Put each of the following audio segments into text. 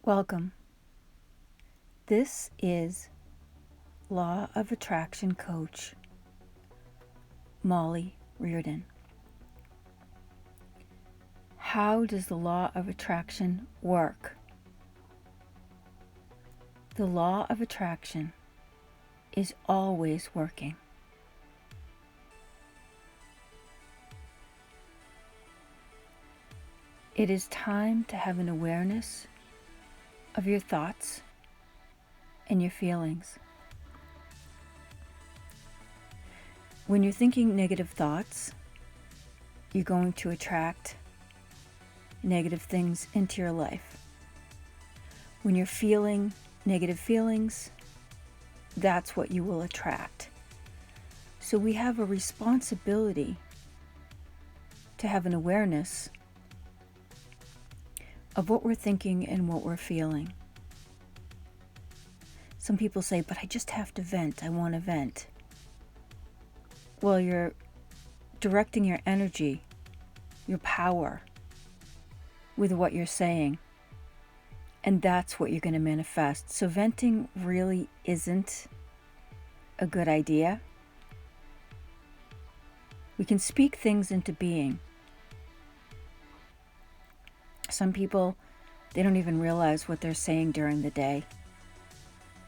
Welcome. This is Law of Attraction Coach M.E.Reardon. How does the law of attraction work? The law of attraction is always working. It is time to have an awareness of your thoughts and your feelings. When you're thinking negative thoughts, you're going to attract negative things into your life. When you're feeling negative feelings, that's what you will attract. So we have a responsibility to have an awareness of what we're thinking and what we're feeling. Some people say, but I just have to vent. I want to vent. Well, you're directing your energy, your power, with what you're saying. And that's what you're going to manifest. So venting really isn't a good idea. We can speak things into being. Some people, they don't even realize what they're saying during the day.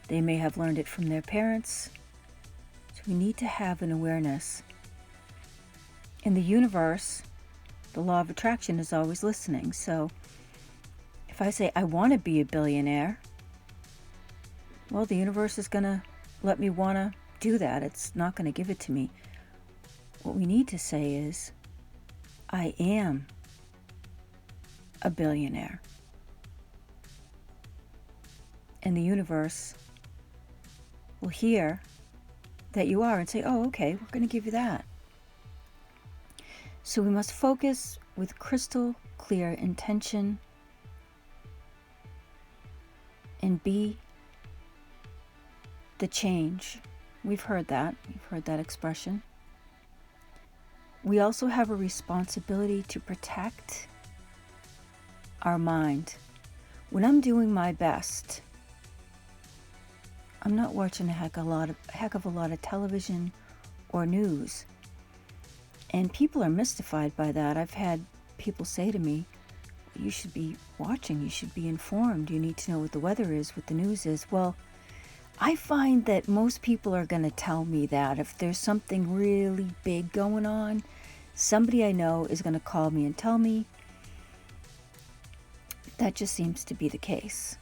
They may have learned it from their parents. So we need to have an awareness. In the universe, the law of attraction is always listening. So if I say, I want to be a billionaire, well, the universe is going to let me want to do that. It's not going to give it to me. What we need to say is, I am a billionaire. And the universe will hear that you are and say, oh, okay, we're going to give you that. So we must focus with crystal clear intention and be the change. We've heard that. We've heard that expression. We also have a responsibility to protect our mind. When I'm doing my best, I'm not watching a heck of a lot of television or news. And people are mystified by that. I've had people say to me, you should be watching, you should be informed, you need to know what the weather is, what the news is. Well, I find that most people are going to tell me that if there's something really big going on, somebody I know is going to call me and tell me. That just seems to be the case.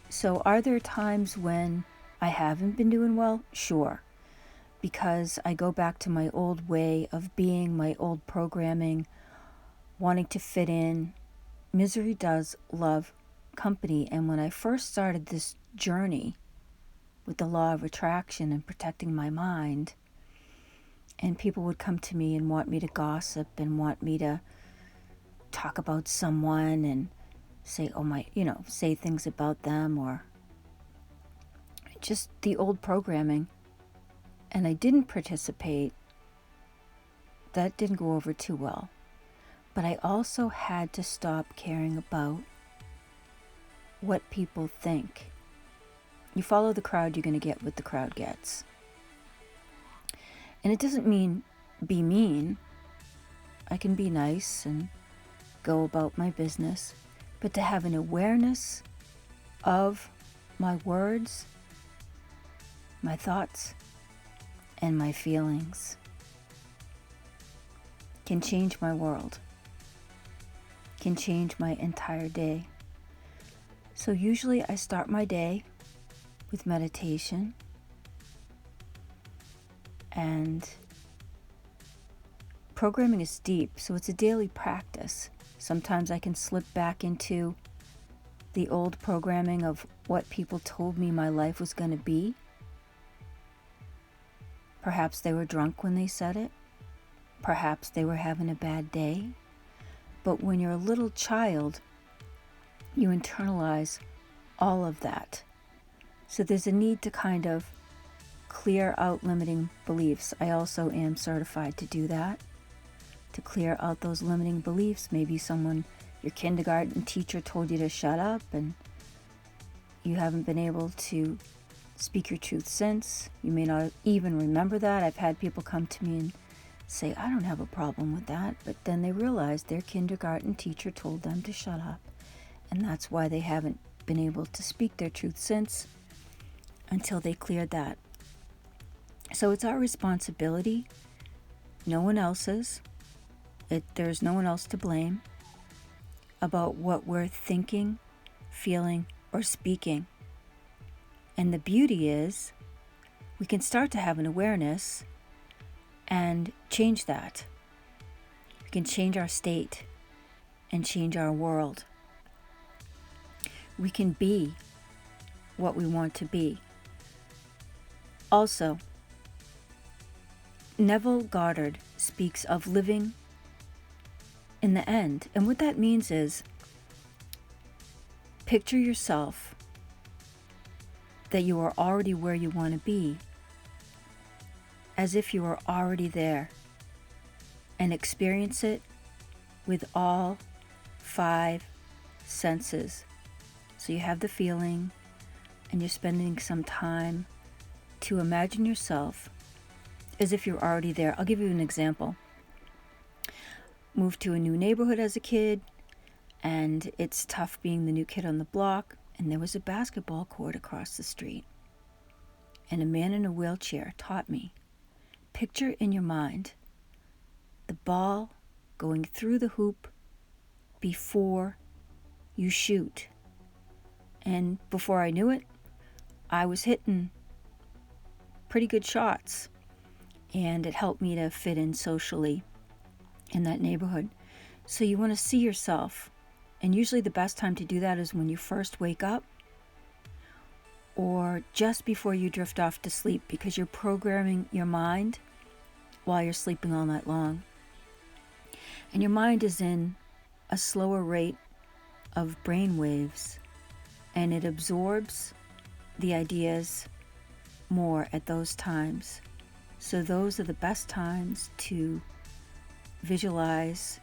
So are there times when I haven't been doing well? Sure. Because I go back to my old way of being, my old programming, wanting to fit in. Misery does love company. And when I first started this journey with the law of attraction and protecting my mind, and people would come to me and want me to gossip and want me to talk about someone and say, say things about them, or just the old programming, and I didn't participate, that didn't go over too well. But I also had to stop caring about what people think. You follow the crowd, you're going to get what the crowd gets. And it doesn't mean be mean. I can be nice and go about my business. But to have an awareness of my words, my thoughts, and my feelings can change my world, can change my entire day. So usually I start my day with meditation, and programming is deep, so it's a daily practice. Sometimes I can slip back into the old programming of what people told me my life was going to be. Perhaps they were drunk when they said it. Perhaps they were having a bad day. But when you're a little child, you internalize all of that. So there's a need to kind of clear out limiting beliefs. I also am certified to do that, to clear out those limiting beliefs. Maybe your kindergarten teacher told you to shut up, and You haven't been able to speak your truth since. You may not even remember that. I've had people come to me and say, I don't have a problem with that. But then they realize their kindergarten teacher told them to shut up. And that's why they haven't been able to speak their truth since until they cleared that. So it's our responsibility, no one else's. There's no one else to blame about what we're thinking, feeling, or speaking. And the beauty is we can start to have an awareness and change that. We can change our state and change our world. We can be what we want to be. Also, Neville Goddard speaks of living in the end. And what that means is picture yourself that you are already where you want to be, as if you are already there, and experience it with all 5 senses. So you have the feeling, and you're spending some time to imagine yourself as if you're already there. I'll give you an example. Moved to a new neighborhood as a kid, and it's tough being the new kid on the block, and there was a basketball court across the street. And a man in a wheelchair taught me, picture in your mind the ball going through the hoop before you shoot. And before I knew it, I was hitting pretty good shots, and it helped me to fit in socially in that neighborhood. So you want to see yourself, and usually the best time to do that is when you first wake up or just before you drift off to sleep, because you're programming your mind while you're sleeping all night long. And your mind is in a slower rate of brain waves, and it absorbs the ideas more at those times. So those are the best times to visualize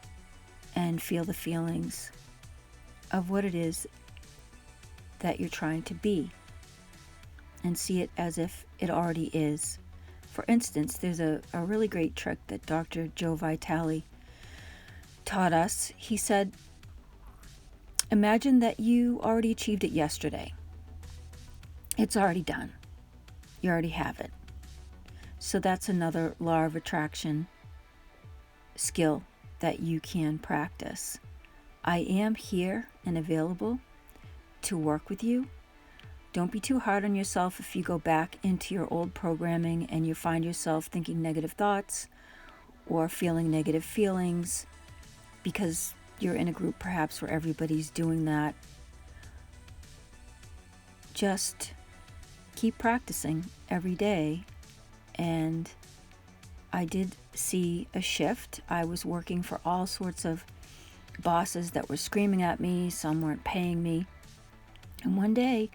and feel the feelings of what it is that you're trying to be, and see it as if it already is. For instance, there's a really great trick that Dr. Joe Vitale taught us. He said, imagine that you already achieved it yesterday. It's already done. You already have it. So that's another law of attraction skill that you can practice. I am here and available to work with you. Don't be too hard on yourself if you go back into your old programming and you find yourself thinking negative thoughts or feeling negative feelings because you're in a group perhaps where everybody's doing that. Just keep practicing every day. And I did see a shift. I was working for all sorts of bosses that were screaming at me. Some weren't paying me. And one day,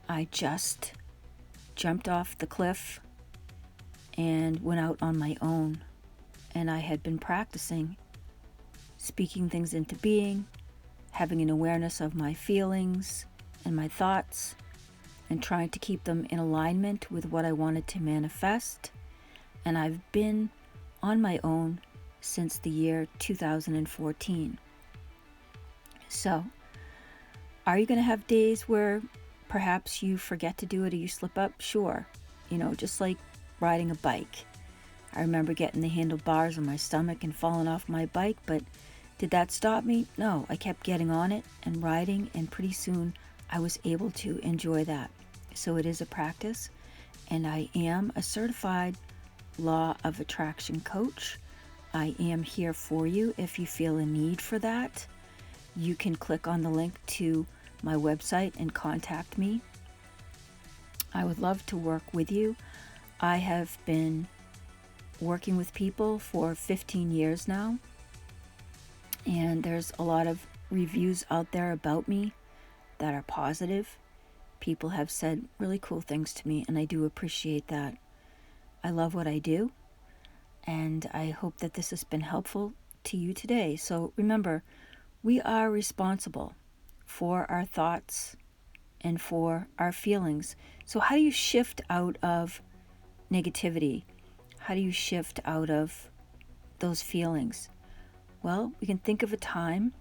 I just jumped off the cliff and went out on my own. And I had been practicing speaking things into being, having an awareness of my feelings and my thoughts, and trying to keep them in alignment with what I wanted to manifest. And I've been on my own since the year 2014. So, are you going to have days where perhaps you forget to do it or you slip up? Sure. Just like riding a bike. I remember getting the handlebars on my stomach and falling off my bike, but did that stop me? No, I kept getting on it and riding, and pretty soon I was able to enjoy that. So it is a practice, and I am a certified law of attraction coach. I am here for you if you feel a need for that. You can click on the link to my website and contact me. I would love to work with you. I have been working with people for 15 years now, and there's a lot of reviews out there about me that are positive. People have said really cool things to me, and I do appreciate that. I love what I do, and I hope that this has been helpful to you today. So remember, we are responsible for our thoughts and for our feelings. So how do you shift out of negativity? How do you shift out of those feelings? Well, we can think of a time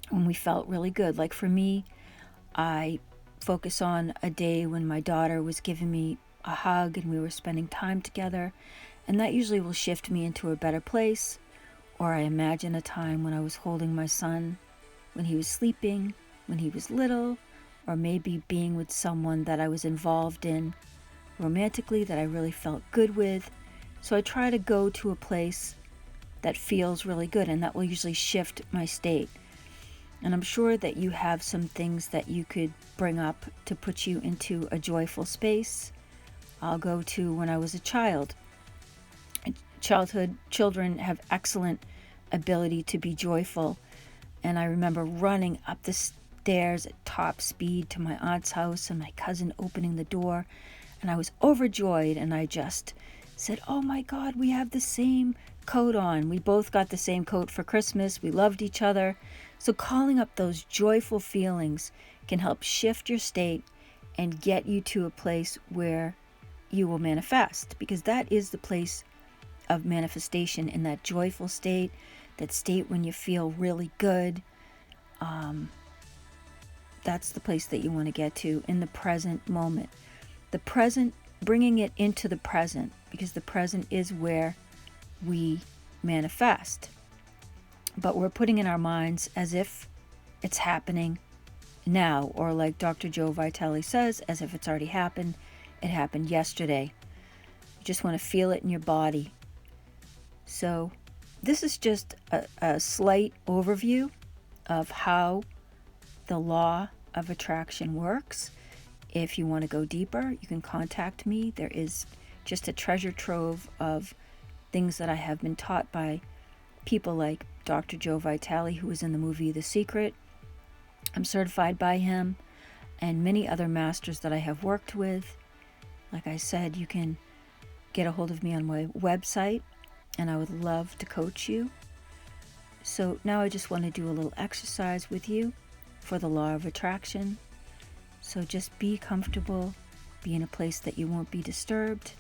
when we felt really good. Like for me, I focus on a day when my daughter was giving me a hug and we were spending time together, and that usually will shift me into a better place. Or I imagine a time when I was holding my son when he was sleeping, when he was little, or maybe being with someone that I was involved in romantically that I really felt good with. So I try to go to a place that feels really good, and that will usually shift my state. And I'm sure that you have some things that you could bring up to put you into a joyful space. I'll go to when I was a child. Children have excellent ability to be joyful. And I remember running up the stairs at top speed to my aunt's house and my cousin opening the door. And I was overjoyed, and I just said, "Oh my God, we have the same coat on. We both got the same coat for Christmas. We loved each other." So calling up those joyful feelings can help shift your state and get you to a place where you will manifest, because that is the place of manifestation, in that joyful state, that state when you feel really good. That's the place that you want to get to in the present moment. The present, bringing it into the present, because the present is where we manifest. But we're putting in our minds as if it's happening now, or like Dr. Joe Vitale says, as if it's already happened. It happened yesterday. You just want to feel it in your body. So this is just a slight overview of how the law of attraction works. If you want to go deeper, you can contact me. There is just a treasure trove of things that I have been taught by people like Dr. Joe Vitale, who was in the movie The Secret. I'm certified by him, and many other masters that I have worked with. Like I said, you can get a hold of me on my website, and I would love to coach you. So now I just want to do a little exercise with you for the law of attraction. So just be comfortable, be in a place that you won't be disturbed.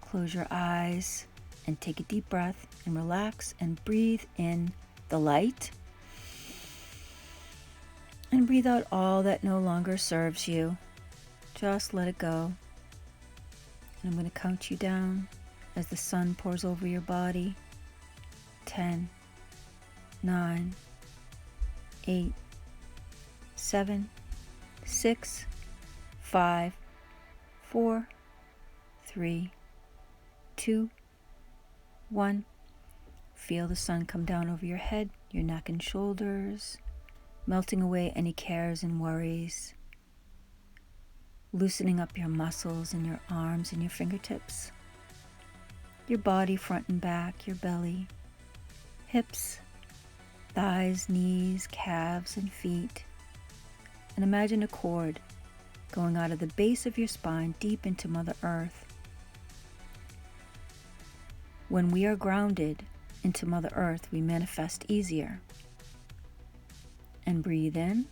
Close your eyes and take a deep breath and relax and breathe in the light. And breathe out all that no longer serves you. Just let it go. And I'm going to count you down as the sun pours over your body. 10, 9, 8, 7, 6, 5, 4, 3, 2, 1. Feel the sun come down over your head, your neck and shoulders, melting away any cares and worries, loosening up your muscles in your arms and your fingertips, your body front and back, your belly, hips, thighs, knees, calves, and feet. And imagine a cord going out of the base of your spine deep into Mother Earth. When we are grounded into Mother Earth, we manifest easier. And breathe in.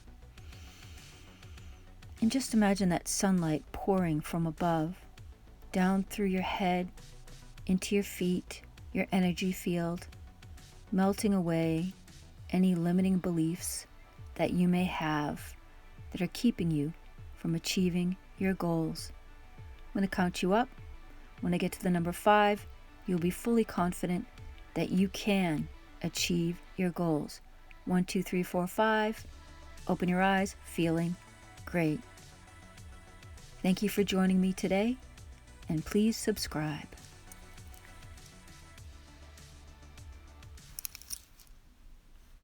And just imagine that sunlight pouring from above, down through your head, into your feet, your energy field, melting away any limiting beliefs that you may have that are keeping you from achieving your goals. I'm going to count you up. When I get to the number 5, you'll be fully confident that you can achieve your goals. 1, 2, 3, 4, 5. Open your eyes, feeling great. Thank you for joining me today, and please subscribe.